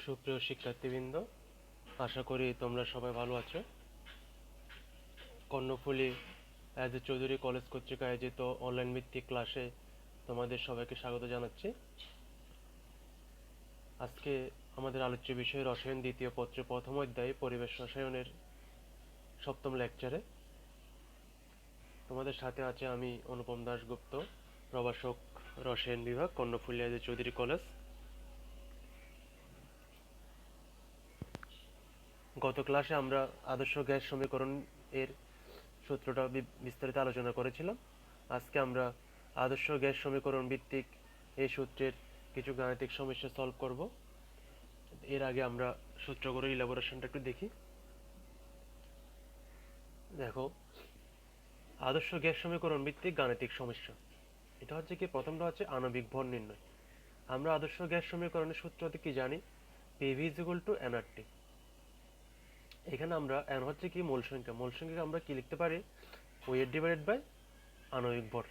সুপ্রিয় শিক্ষার্থীবৃন্দ, আশা করি তোমরা সবাই ভালো আছো। Karnaphuli as a Chowdhury college কর্তৃক আয়োজিত অনলাইন ভিত্তিক ক্লাসে তোমাদের সবাইকে স্বাগত জানাচ্ছি। আজকে আমাদের আলোচ্য বিষয় রসায়ন দ্বিতীয় পত্রের প্রথম অধ্যায় পরিবেশ রসায়নের সপ্তম লেকচারে তোমাদের সাথে আছে আমি অনুপম দাশগুপ্ত, প্রভাষক, রসায়ন বিভাগ, Karnaphuli as a Chowdhury college. গত ক্লাসে আমরা আদর্শ গ্যাস সমীকরণ এর সূত্রটা বিস্তারিত আলোচনা করেছিলাম। আজকে আমরা আদর্শ গ্যাস সমীকরণ ভিত্তিক এই সূত্রের কিছু গাণিতিক সমস্যা সলভ করব। এর আগে আমরা সূত্রগুলোর ইলাবোরেশনটা একটু দেখি। দেখো, আদর্শ গ্যাস সমীকরণ ভিত্তিক গাণিতিক সমস্যা। এটা হচ্ছে কি, প্রথমটা হচ্ছে আণবিক ভর নির্ণয়। আমরা আদর্শ গ্যাস সমীকরণের সূত্রতে কি জানি? PV = nRT। এখানে আমরা n হচ্ছে কি মোল সংখ্যা, মোল সংখ্যাকে আমরা কি লিখতে পারি? ওয়েট ডিভাইডেড বাই আণবিক ভর।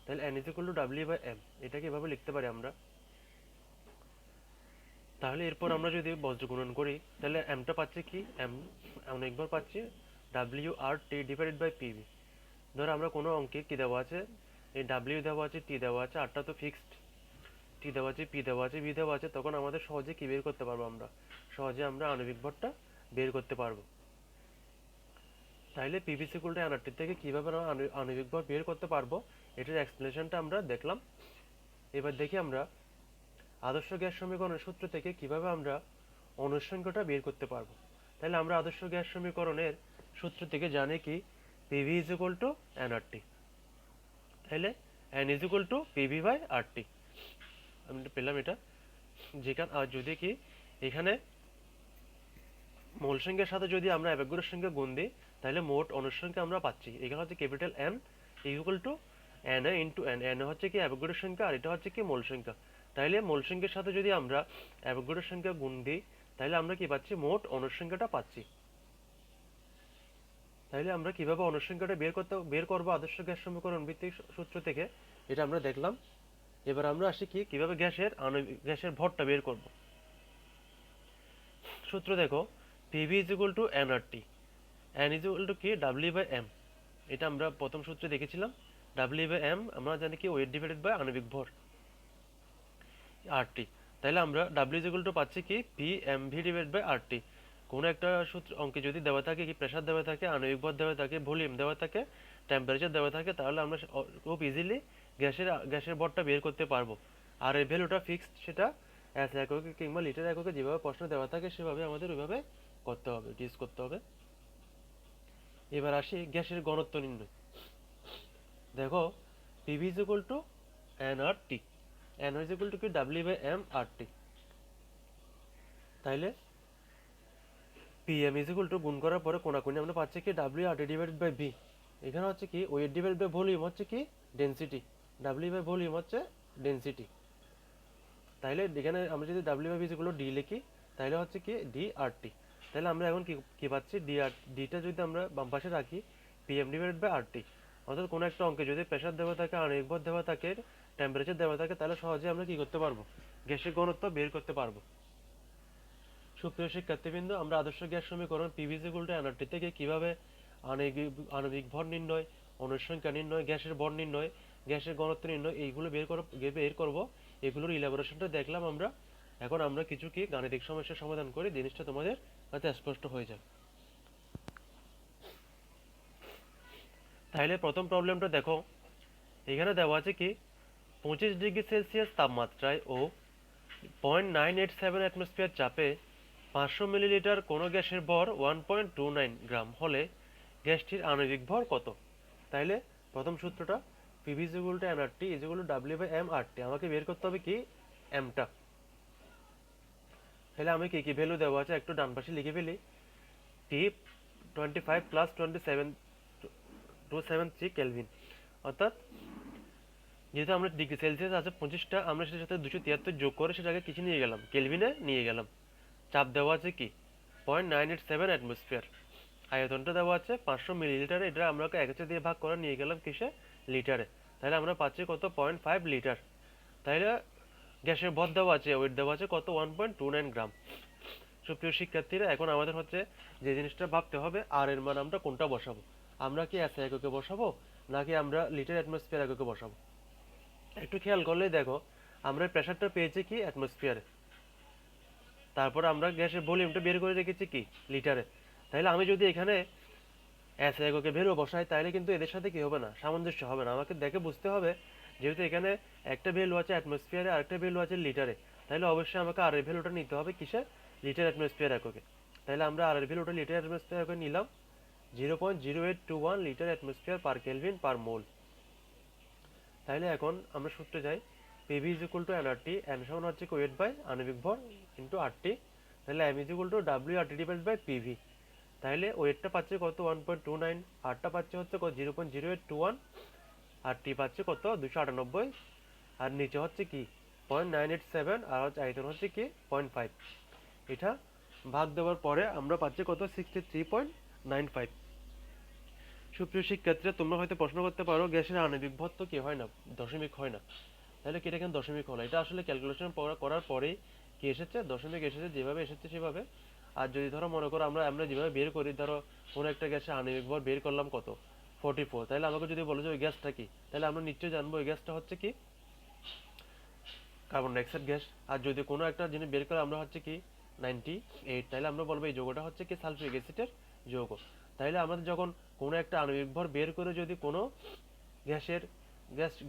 তাহলে n = W/m, এটাকে এভাবে লিখতে পারি আমরা। তাহলে এরপর আমরা যদি বজ্র গুণন করি তাহলে mটা পাচ্ছি কি, আণবিক ভর পাচ্ছি WRT ডিভাইডেড বাই PV। ধর আমরা কোনো অঙ্কে কি দেওয়া আছে, এই W দেওয়া আছে, T দেওয়া আছে, আরটা তো ফিক্সড, T দেওয়া আছে, P দেওয়া আছে, V দেওয়া আছে, তখন আমাদের সহজে কি বের করতে পারবো? সহজে আমরা আণবিক ভরটা বের করতে পারবো। তাইলে PV = nRT থেকে কিভাবে আমরা আণবিক ভর বের করতে পারবো, এটার এক্সপ্লেনেশনটা আমরা দেখলাম। এবার দেখি আমরা আদর্শ গ্যাস সমীকরণের সূত্র থেকে কিভাবে আমরা অনুসংখ্যাটা বের করতে পারবো। তাহলে আমরা আদর্শ গ্যাস সমীকরণের সূত্র থেকে জানি কি PV = nRT। তাহলে n = PV/RT। আমি পেলাম এটা। যেখানে যদি কি এখানে মোল সংখ্যার সাথে যদি আমরা অ্যাভোগাড্রোর সংখ্যা গুণ দিই তাহলে মোট অনুসংখ্যা আমরা পাচ্ছি। এখানে হচ্ছে capital N = Na into n। n হচ্ছে কি অ্যাভোগাড্রোর সংখ্যা, আর এটা হচ্ছে কি মোল সংখ্যা। তাইলে মোল সংখ্যার সাথে যদি আমরা অ্যাভোগাড্রোর সংখ্যা গুণ দিই তাহলে আমরা কি পাচ্ছি? মোট অনুসংখ্যাটা পাচ্ছি। তাইলে আমরা কিভাবে অনুসংখ্যাটা বের করবো আদর্শ গ্যাস সমীকরণ ভিত্তিক সূত্র থেকে, এটা আমরা দেখলাম। এবার আমরা আসি কি কিভাবে গ্যাসের ভরটা বের করব। সূত্র দেখো, PV = nRT, n কি W/m। এটা আমরা প্রথম সূত্রে দেখেছিলাম। W/m আমরা জানি কি ওয়েট ডিভাইডেড বাই আণবিক ভর RT। তাহলে আমরা W পাচ্ছি কি PmV ডিভাইডেড বাই RT। কোনো একটা সূত্র অঙ্কে যদি দেওয়া থাকে কি প্রেসার দেওয়া থাকে, আণবিক ভর দেওয়া থাকে, ভলিউম দেওয়া থাকে, টেম্পারেচার দেওয়া থাকে, তাহলে আমরা খুব ইজিলি গ্যাসের ভরটা বের করতে পারবো। আর এই ভ্যালুটা ফিক্সড, সেটা এস এককে কিংবা লিটার এককে যেভাবে প্রশ্ন দেওয়া থাকে সেভাবে আমাদের ওইভাবে করতে হবে, ইউজ করতে হবে। এবার আসি গ্যাসের ঘনত্ব নির্ণয়। দেখো, PV = nRT, n কি W/m/RT। তাইলে PM গুণ করার পরে কোনাকুনি আমরা পাচ্ছি কি WRT ডিভাইডেড বাই V। এখানে হচ্ছে কি ওয়েট ডিভাইডেড বাই ভলিউম হচ্ছে কি ডেনসিটি, W বাই ভলিউম হচ্ছে ডেনসিটি। তাইলে এখানে আমরা যদি W/V = D লিখি তাহলে হচ্ছে কি DRT। তাহলে আমরা এখন কি পাচ্ছি? ডিটা যদি আমরা বাম পাশে রাখি, PM ডিভাইডেড বাই RT। অর্থাৎ কোনো একটা অঙ্কে যদি প্রেসার দেওয়া থাকে, আণবিক ভর দেওয়া থাকে, টেম্পারেচার দেওয়া থাকে, তাহলে সহজে আমরা কি করতে পারবো? গ্যাসের ঘনত্ব বের করতে পারবো। সুপ্রিয় শিক্ষার্থীবৃন্দ, আমরা আদর্শ গ্যাস সমীকরণ PV = nRT থেকে কিভাবে আণবিক ভর নির্ণয়, অনুসংখ্যা নির্ণয়, গ্যাসের ভর নির্ণয়, গ্যাসের ঘনত্ব নির্ণয়, এইগুলো বের করব, এগুলোর ইলাবোরেশনটা দেখলাম আমরা। এখন আমরা কিছু কি গাণিতিক সমস্যার সমাধান করি, জিনিসটা তোমাদের কাছে স্পষ্ট হয়ে যাবে। তাহলে প্রথম প্রবলেমটা দেখো, এখানে দেওয়া আছে কি 25 ডিগ্রি সেলসিয়াস তাপমাত্রায় ও 0.987 অ্যাটমসফিয়ার চাপে 500 মিলিলিটার কোনো গ্যাসের ভর 1.29 গ্রাম হলে গ্যাসটির আণবিক ভর কত? তাইলে প্রথম সূত্রটা PV = nRT W/m/RT, আমাকে বের করতে হবে কি mটা। তাহলে আমি কি ভ্যালু দেওয়া আছে একটু ডান পাশে লিখে ফেলি। T 25 + 27 273 kelvin. অর্থাৎ যেহেতু আমরা ডিগ্রি সেলসিয়াস আছে 25টা, আমরা সেটার সাথে 273 যোগ করে সেটাকে কিছু নিয়ে গেলাম, কেলভিনে নিয়ে গেলাম। চাপ দেওয়া আছে কি 0.987 অ্যাটমসফিয়ার, আয়তনটা দেওয়া আছে 500 মিলিলিটারে, এটা আমরা 1 দিয়ে ভাগ করে নিয়ে গেলাম কিসে? লিটারে। তাহলে আমরা পাচ্ছি কত? 0.5 লিটার। তাহলে গ্যাসের ভর দেওয়া আছে, ওয়েট দেওয়া আছে কত 1.29 গ্রাম। সুপ্রিয় শিক্ষার্থীরা, এখন আমাদের হচ্ছে যে জিনিসটা ভাবতে হবে আর এর মান আমরা কোনটা বসাবো। আমরা কি এসআই এককে বসাবো নাকি আমরা লিটার অ্যাটমসফিয়ার এককে বসাবো? একটু খেয়াল করলেই দেখো আমরা প্রেসারটা পেয়েছি কি অ্যাটমসফিয়ারে, তারপর আমরা গ্যাসের ভলিউমটা বের করে রেখেছি কি লিটারে। তাহলে আমি যদি এখানে এসআই এককে ভ্যালু বসাই তাহলে কিন্তু এদের সাথে কি হবে না, সামঞ্জস্য হবে না। আমাকে দেখে বুঝতে হবে যেহেতু এখানে একটা ভ্যালু আছে অ্যাটমসফিয়ারে আর একটা ভ্যালু আছে লিটারে, তাহলে অবশ্যই আমাকে আর এর ভ্যালুটা নিতে হবে কিসে, লিটার অ্যাটমসফিয়ার এককে। তাহলে আমরা আর এর ভ্যালুটা লিটার অ্যাটমসফিয়ার এককে নিলাম 0.0821 litre atmosphere per kelvin per mole. তাহলে এখন আমরা সূত্রে যাই, PV is equal to NRT, N সমান হচ্ছে ওয়েট বাই আণবিক ভর ইন্টু আরটি। তাহলে M is equal to W RT divide by PV. তাহলে ওয়েটটা পাচ্ছে কত 1.29, আরটা পাচ্ছে হচ্ছে কত 0.0821, আর টি পাচ্ছে কত 298, আর নিচে হচ্ছে কি 0.987, আর হচ্ছে আয়তন হচ্ছে কি 0.5। এটা ভাগ দেওয়ার পরে আমরা পাচ্ছি কত 63.95। সুপ্রিয় শিক্ষার্থীরা, তোমরা হয়তো প্রশ্ন করতে পারো গ্যাসের আণবিক ভর তো কি হয় না, দশমিক হয় না, তাহলে কি এটা কেন দশমিক হলো? এটা আসলে ক্যালকুলেশন করার পরেই কি এসেছে, দশমিক এসেছে, যেভাবে এসেছে সেভাবে। আর যদি ধরো মনে করো আমরা যেভাবে বের করি, ধরো কোনো একটা গ্যাসের আণবিক ভর বের করলাম কত 44, তাহলে আমাকে যদি বলো যে ওই গ্যাসটা কি, তাহলে আমরা নিশ্চয়ই জানবো ওই গ্যাসটা হচ্ছে কি কার্বন ডাইঅক্সাইড গ্যাস। আর যদি কোনো একটা জিনিস বের করে আমরা হচ্ছে কি 98, তাহলে আমরা বলবো এই যৌগটা হচ্ছে কি সালফিউরিক অ্যাসিডের যৌগ। তাহলে আমাদের যখন কোনো একটা আণবিক ভর বের করে যদি কোনো গ্যাসের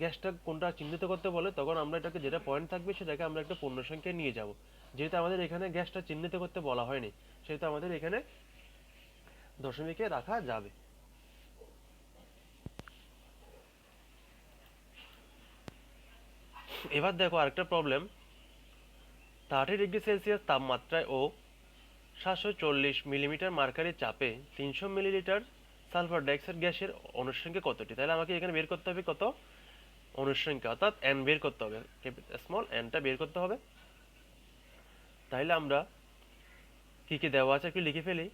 গ্যাসটা কোনটা চিহ্নিত করতে বলে, তখন আমরা এটাকে যেটা পয়েন্ট থাকবে সেটাকে আমরা একটা পূর্ণ সংখ্যায় নিয়ে যাব। যেহেতু আমাদের এখানে গ্যাসটা চিহ্নিত করতে বলা হয়নি, সেহেতু আমাদের এখানে দশমিকে রাখা যাবে। এবার দেখো আরেকটা প্রবলেম, 30°C তাপমাত্রায় ও 740 মিলিমিটার মার্কারি চাপে 300 মিলিলিটার সালফার ডাইঅক্সাইড গ্যাসের অনুসংখ্যা কতটি? তাহলে আমাকে এখানে বের করতে হবে কত অনুসংখ্যা, অর্থাৎ এন বের করতে হবে, স্মল এনটা বের করতে হবে। তাহলে আমরা কি কি দেওয়া আছে একটু লিখে ফেলি।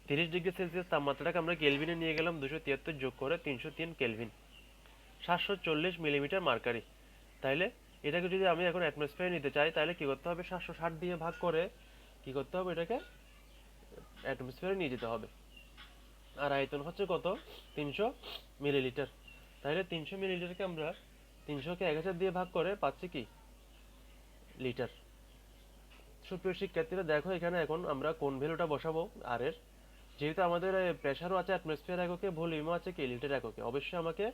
30°C তাপমাত্রাটাকে আমরা কেলভিনে নিয়ে গেলাম 273 যোগ করে 303 কেলভিন, 740 মিলিমিটার মার্কারি। তাইলে এটাকে যদি আমি এখন অ্যাটমসফিয়ারে নিতে চাই তাহলে কি করতে হবে, 760 দিয়ে ভাগ করে কি করতে হবে, এটাকে অ্যাটমসফিয়ারে নিয়ে যেতে হবে। আর আয়তন হচ্ছে কত 300 মিলিলিটার। তাহলে 300 মিলিলিটারকে আমরা 300কে 1000 দিয়ে ভাগ করে পাচ্ছি কি লিটার। সুপ্রিয় শিক্ষার্থীরা, দেখো এখানে এখন আমরা কোন ভ্যালুটা বসাবো আর এর, যেহেতু আমাদের প্রেসারও আছে অ্যাটমসফিয়ার এককে, ভলিউমও আছে কি লিটার এককে, অবশ্যই আমাকে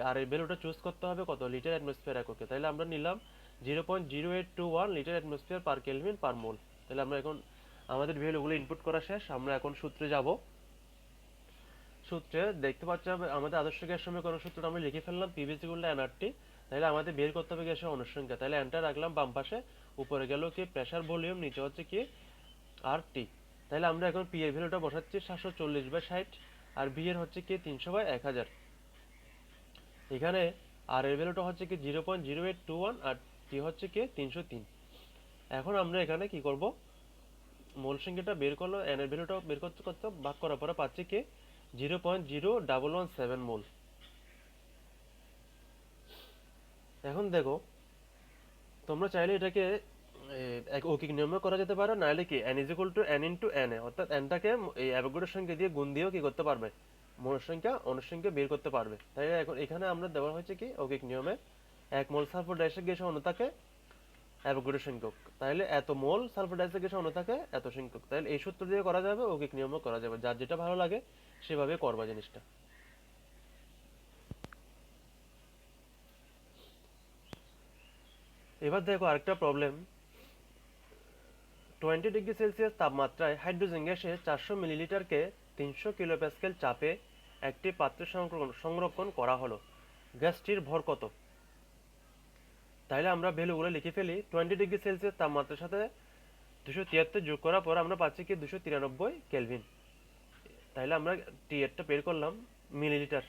আর এই ভ্যালুটা চুজ করতে হবে কত লিটার অ্যাটমসফিয়ার এককে। তাহলে আমরা নিলাম 0.0821 litre atmosphere per kelvin per mole. তাহলে আমরা এখন আমাদের ভ্যালুগুলো ইনপুট করা শেষ, আমরা এখন সূত্রে যাব। সূত্রে দেখতে পাচ্ছি আমাদের আদর্শ গ্যাস সমীকরণ সূত্রটা আমরা লিখে ফেললাম, পিভি ইকুয়াল এনআরটি। তাহলে আমাদের বের করতে হবে গ্যাসের অনুসংখ্যা, তাহলে এনটা রাখলাম বাম পাশে, উপরে গেল কি প্রেসার ভলিউম, নিচে হচ্ছে কি আর টি। তাহলে আমরা এখন পি এর ভ্যালুটা বসাচ্ছি 740/60, আর ভি এর হচ্ছে কি 300/1000। এখানে আর এর ভ্যালুটা হচ্ছে কি 0.0821, আর টি হচ্ছে কি 303। এখন আমরা এখানে কি করব, মোল সংখ্যাটা বের করলো, এন এর ভ্যালুটা বের করতে করতে ভাগ করার পরে পাচ্ছি কি 0.0117 মোল। এখন দেখো তোমরা চাইলে এটাকে এক ঐকিক নিয়মে করা যেতে পারে, নাহলে কি n is equal two n into N, অর্থাৎ এনটাকে এই অ্যাভোগাড্রোর সংখ্যা দিয়ে গুণ দিয়েও কি করতে পারবে, মোল সংখ্যা অনুসংখ্যা বের করতে পারবে। তাই এখন এখানে আমরা দেওয়া হয়েছে কি ঐকিক নিয়মে 1 মোল সালফার ডাইঅক্সাইড গ্যাসের অনুতাকে অ্যাভোগাড্রো সংখ্যক, তাহলে এত মোল সালফার ডাইঅক্সাইড গ্যাসের অনুতাকে এত সংখ্যক। তাহলে এই সূত্র দিয়ে করা যাবে, ঐকিক নিয়মে করা যাবে, যার যেটা ভালো লাগে সেভাবে করবা জিনিসটা। এবার দেখো আরেকটা প্রবলেম, 20°C তাপমাত্রায় হাইড্রোজেন গ্যাসে 400 মিলিলিটারকে 300 কিলোপ্যাসকেল চাপে একটি পাত্রে সংরক্ষণ করা হলো, গ্যাসটির ভর কত? তাহলে আমরা ভ্যালুগুলো লিখে ফেলি। 20°C তাপমাত্রার সাথে 273 যোগ করার পর আমরা পাচ্ছি কি 293 কেলভিন। তাহলে আমরা টি এরটা বের করলাম মিলিলিটার,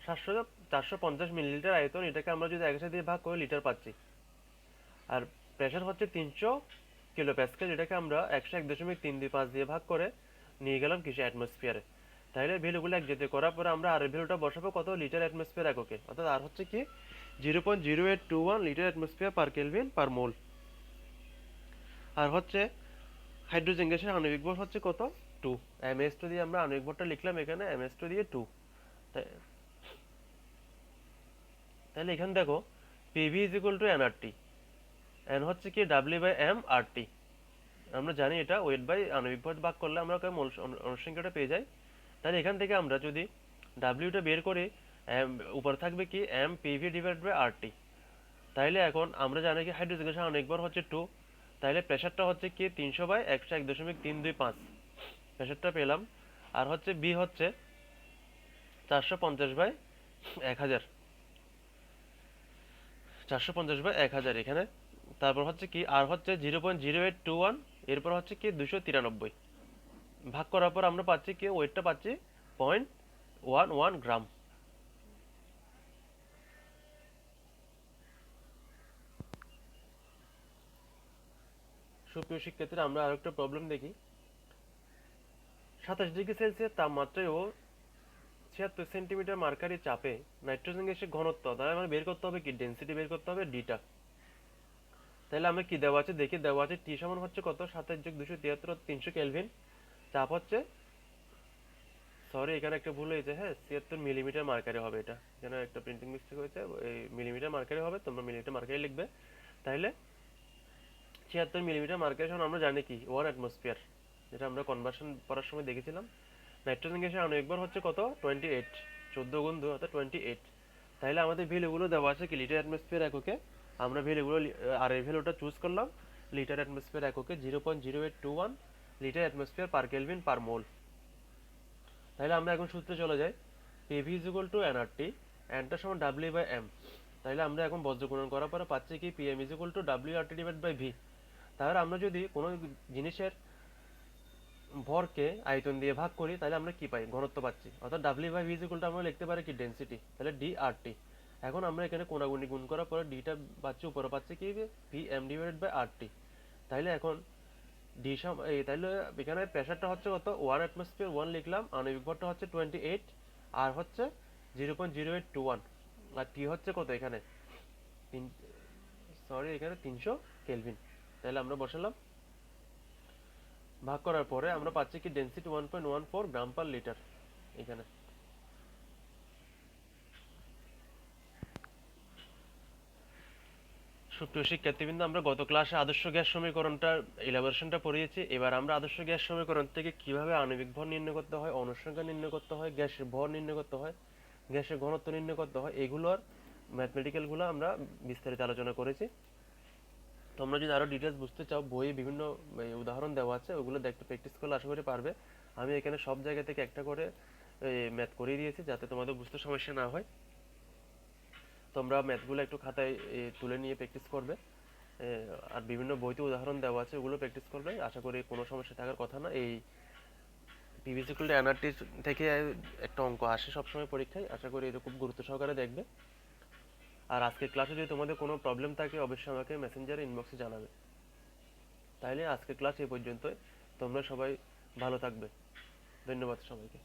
450 মিলিলিটার আয়তন, এটাকে আমরা যদি 1000 দিয়ে ভাগ করি লিটার পাচ্ছি। আর প্রেসার হচ্ছে 300 কিলোপ্যাসকেল, এটাকে আমরা 101.325 দিয়ে ভাগ করে নিয়ে গেলাম কিছু অ্যাটমসফিয়ারে। তাহলে ভ্যালুগুলো এক যেতে করার পরে আমরা আর ভ্যালুটা বসাবো কত লিটার অ্যাটমসফিয়ার এককে, অর্থাৎ আর হচ্ছে কি 0.0821 litre atmosphere per kelvin per mole. আর হচ্ছে হাইড্রোজেন গ্যাসের আণবিক ভর হচ্ছে কত, 2। mh2 দিয়ে আমরা আণবিক ভরটা লিখলাম এখানে, mh2 দিয়ে 2। তাহলে এখানে দেখো PV is equal to nRT, n হচ্ছে কি W বাই M RT। আমরা জানি এটা ওয়েট বাই আণবিক ভর ভাগ করলে আমরা মোল অনুসংখ্যাটা পেয়ে যাই। তাহলে এখান থেকে আমরা যদি ডাব্লিউটা বের করি, উপরে থাকবে কি M PV divide by RT. তাইলে এখন আমরা জানি কি হাইড্রোজেন গ্যাসের আণবিক ভর হচ্ছে 2, তাইলে প্রেসারটা হচ্ছে কি 300 বাই 101.325 প্রেসারটা পেলাম। আর হচ্ছে বি হচ্ছে 450 বাই 1000, 450 বাই 1000 এখানে। তারপর হচ্ছে কি আর হচ্ছে 0.0821, এরপর হচ্ছে কি 293 ভাগ করার পর আমরা পাচ্ছি কি ওয়েটটা পাচ্ছি 0.11 গ্রাম। সুপ্রিয় শিক্ষার্থীরা, আমরা আরেকটা প্রবলেম দেখি। 27°C তাপমাত্রায় ও 76 সেন্টিমিটার মার্কারি চাপে নাইট্রোজেন গ্যাসের ঘনত্ব, তাহলে আমরা বের করতে হবে কি ডেনসিটি বের করতে হবে ডিটা। তাহলে আমরা কি দেওয়া আছে দেখি, দেওয়া আছে টি সমান হচ্ছে কত 27 + 273 300 কেলভিন। চাপ হচ্ছে, সরি এখানে একটা ভুল হয়েছে, হ্যাঁ 76 মিলিমিটার মার্কারি হবে, এটা এখানে একটা প্রিন্টিং মিস্টেক হয়েছে, এই মিলিমিটার মার্কারি হবে, তোমরা মিলিমিটার মার্কারি লিখবে। তাহলে 76 মিলিমিটার মার্কারি সমান আমরা জানি কি 1 অ্যাটমসফিয়ার, যেটা আমরা কনভার্সন পড়ার সময় দেখেছিলাম। নাইট্রোজেন গ্যাসের আণবিক ভর হচ্ছে কত 28, 14 গুণ 2 অর্থাৎ 28। তাহলে আমাদের ভ্যালুগুলো দেওয়া আছে কি লিটার অ্যাটমসফিয়ার এককে, আমরা ভ্যালুগুলো আর এই ভ্যালুটা চুজ করলাম লিটার অ্যাটমসফিয়ার এককে 0.0821 litre atmosphere per kelvin per mole. তাহলে আমরা এখন সূত্রে চলে যাই, PV is equal to nRT, nটা সমান W বাই M। তাহলে আমরা এখন বজ্র গুণন করার পরে পাচ্ছি কি PM is equal to WRT divide by V। তাহলে আমরা যদি কোনো জিনিসের ভরকে আয়তন দিয়ে ভাগ করি তাহলে আমরা কি পাই, ঘনত্ব পাচ্ছি, অর্থাৎ W by V is equal to আমরা লিখতে পারি কি ডেনসিটি, তাহলে DRT। এখন আমরা এখানে কোণাগুণি গুণ করার পরে ডিটা পাচ্ছি, উপরে পাচ্ছি কি PM ডিভাইডেড বাই RT। তাহলে এখন তাহলে এখানে প্রেসারটা হচ্ছে কত 1 অ্যাটমসফিয়ার 1 লিখলাম, আণবিক ভরটা হচ্ছে 28, আর হচ্ছে 0.0821, আর টি হচ্ছে কত এখানে সরি এখানে 300 কেলভিন। তাহলে আমরা বসালাম, ভাগ করার পরে আমরা পাচ্ছি কি ডেনসিটি 1.14 গ্রাম পার লিটার এখানে। সুপ্রিয় শিক্ষার্থীবৃন্দ, আমরা গত ক্লাসে আদর্শ গ্যাস সমীকরণটা ইলাবোরেশনটা পড়িয়েছি। এবার আমরা আদর্শ গ্যাস সমীকরণ থেকে কিভাবে আণবিক ভর নির্ণয় করতে হয়, অনুসংখ্যা নির্ণয় করতে হয়, গ্যাসের ভর নির্ণয় করতে হয়, গ্যাসের ঘনত্ব নির্ণয় করতে হয়, এগুলোর ম্যাথমেটিক্যালগুলো আমরা বিস্তারিত আলোচনা করেছি। তোমরা যদি আরো ডিটেলস বুঝতে চাও, বইয়ে বিভিন্ন উদাহরণ দেওয়া আছে, ওগুলো দেখতে প্র্যাকটিস করলে আশা করি পারবে। আমি এখানে সব জায়গা থেকে একটা করে ম্যাথ করিয়ে দিয়েছি যাতে তোমাদের বুঝতে সমস্যা না হয়। তোমরা ম্যাথগুলো একটু খাতায় তুলে নিয়ে প্র্যাকটিস করবে, আর বিভিন্ন বইতে উদাহরণ দেওয়া আছে ওগুলো প্র্যাকটিস করবে, আশা করি কোনো সমস্যা থাকার কথা না। এই পিভি ইকুয়াল টু nRT থেকে একটা অঙ্ক আসে সবসময় পরীক্ষায়, আশা করি এটা খুব গুরুত্ব সহকারে দেখবে। আর আজকের ক্লাসে যদি তোমাদের কোনো প্রবলেম থাকে অবশ্যই আমাকে মেসেঞ্জারে ইনবক্সে জানাবে। তাইলে আজকের ক্লাস এই পর্যন্তই, তোমরা সবাই ভালো থাকবে, ধন্যবাদ সবাইকে।